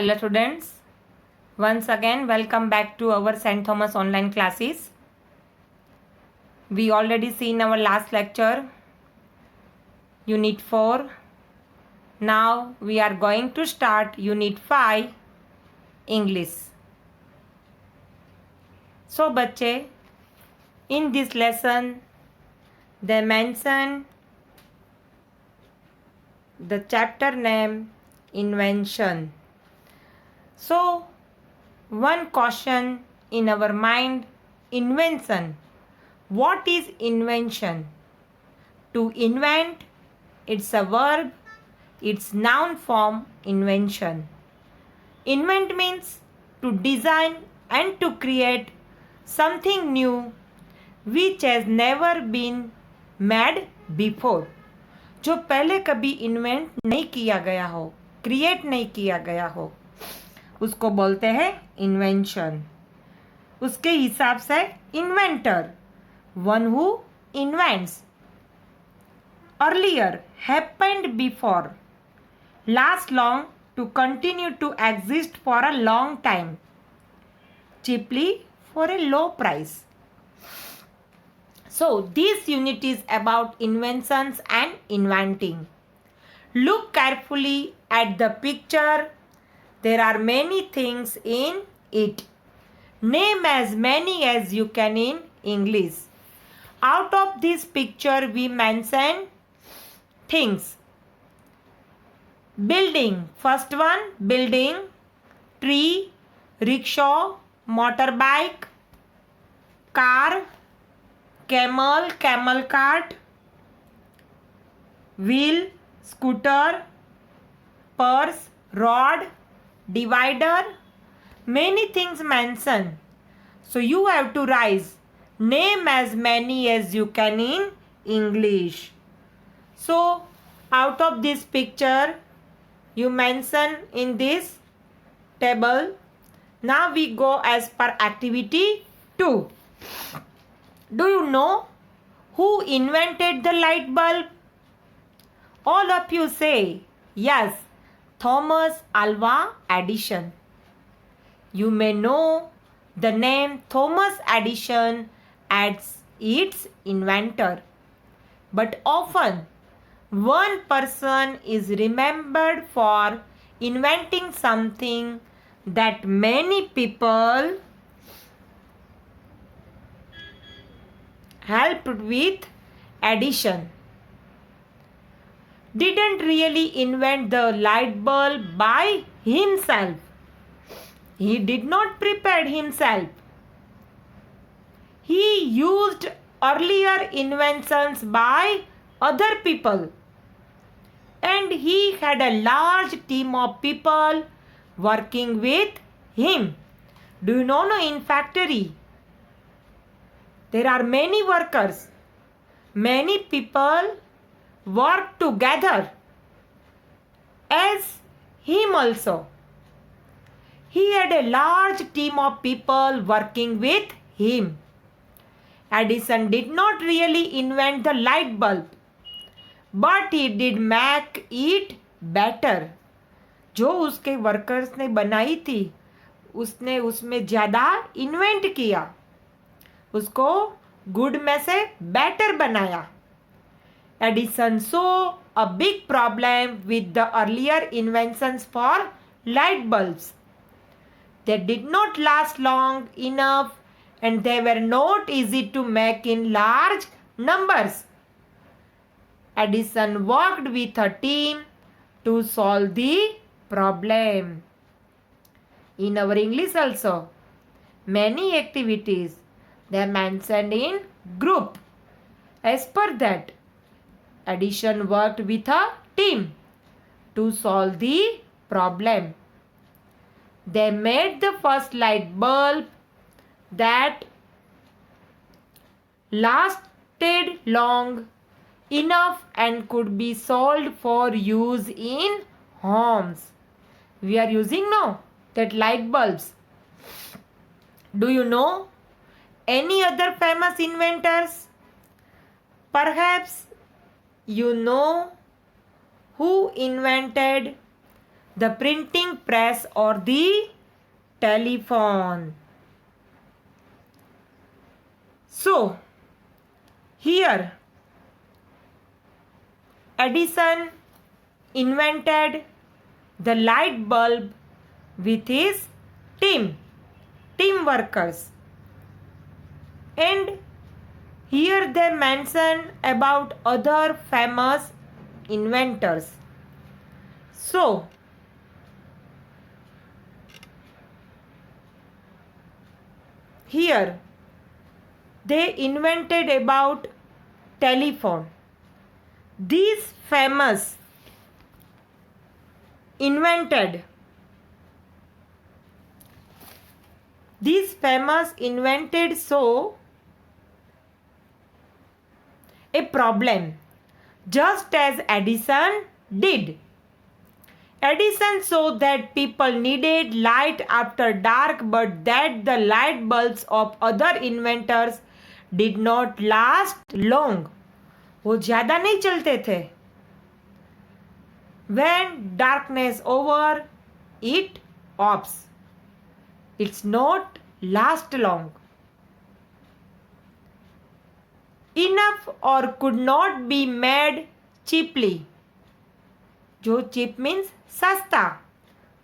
Hello students, once again welcome back to our St. Thomas online classes. We already seen our last lecture, Unit 4. Now we are going to start Unit 5, English. So बच्चे, in this lesson they mention the chapter name Invention. So, one question in our mind, invention. What is invention? To invent, it's a verb, it's noun form invention. Invent means to design and to create something new which has never been made before. जो पहले कभी invent नहीं किया गया हो, create नहीं किया गया हो, उसको बोलते हैं इन्वेंशन. उसके हिसाब से inventor, one who invents. Earlier, happened before, last long, to continue to exist for a long time, cheaply for a low price. So this unit is about inventions and inventing. Look carefully at the picture. There are many things in it. Name as many as you can in English. Out of this picture we mention things. Building. First one, building. Tree, rickshaw, motorbike, car, camel, camel cart, wheel, scooter, purse, rod, divider, many things mentioned. So you have to write, name as many as you can in English. So out of this picture you mention in this table. Now we go as per activity 2. Do you know who invented the light bulb? All of you say, yes, Thomas Alva Edison. You may know the name Thomas Edison as its inventor. But often, one person is remembered for inventing something that many people helped with. Edison didn't really invent the light bulb by himself. He did not prepare himself. He used earlier inventions by other people. And he had a large team of people working with him. Do you know in factory? There are many workers. Many people work together as him also. He had a large team of people working with him. Edison did not really invent the light bulb, but he did make it better. जो उसके workers ने बनाई थी, उसने उसमें ज़्यादा invent किया, उसको गुड में से बेटर बनाया. Edison saw a big problem with the earlier inventions for light bulbs. They did not last long enough and they were not easy to make in large numbers. Edison worked with a team to solve the problem. In our English also, many activities they are mentioned in group. As per that, Edison worked with a team to solve the problem. They made the first light bulb that lasted long enough and could be sold for use in homes. We are using now that light bulbs. Do you know any other famous inventors? Perhaps you know who invented the printing press or the telephone. So, here Edison invented the light bulb with his team workers. And here they mention about other famous inventors. So, here they invented about telephone. These famous invented so a problem just as Edison did. Edison saw that people needed light after dark, but that the light bulbs of other inventors did not last long. वो ज़्यादा नहीं चलते थे. When darkness over, it ops. It's not last long. Enough or could not be made cheaply. जो cheap means सस्ता,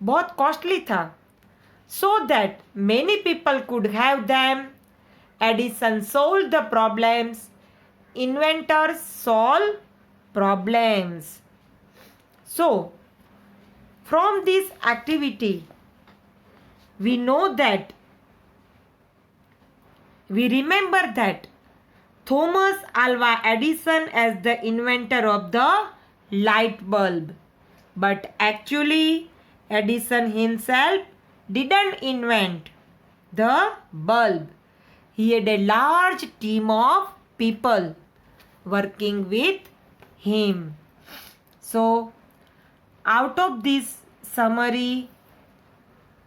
बहुत costly था. So that many people could have them. Edison solved the problems. Inventors solve problems. So, from this activity, we remember that Thomas Alva Edison as the inventor of the light bulb. But actually, Edison himself didn't invent the bulb. He had a large team of people working with him. So, out of this summary,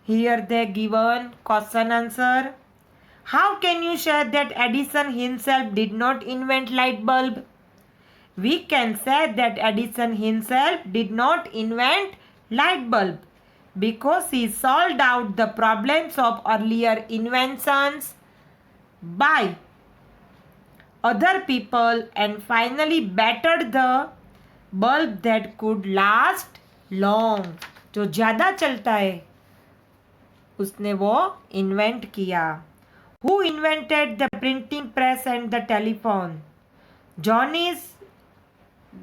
here they given question answer. How can you say that Edison himself did not invent light bulb? We can say that Edison himself did not invent light bulb because he solved out the problems of earlier inventions by other people and finally bettered the bulb that could last long. जो ज़्यादा चलता है उसने वो invent किया. Who invented the printing press and the telephone? Johannes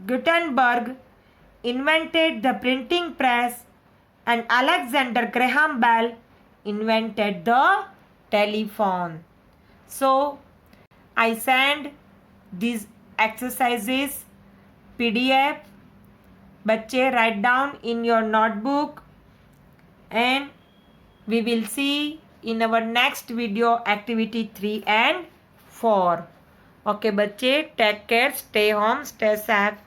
Gutenberg invented the printing press and Alexander Graham Bell invented the telephone. So, I send these exercises PDF. बच्चे write down in your notebook and we will see in our next video activity 3 and 4. Okay बच्चे, take care, stay home, stay safe.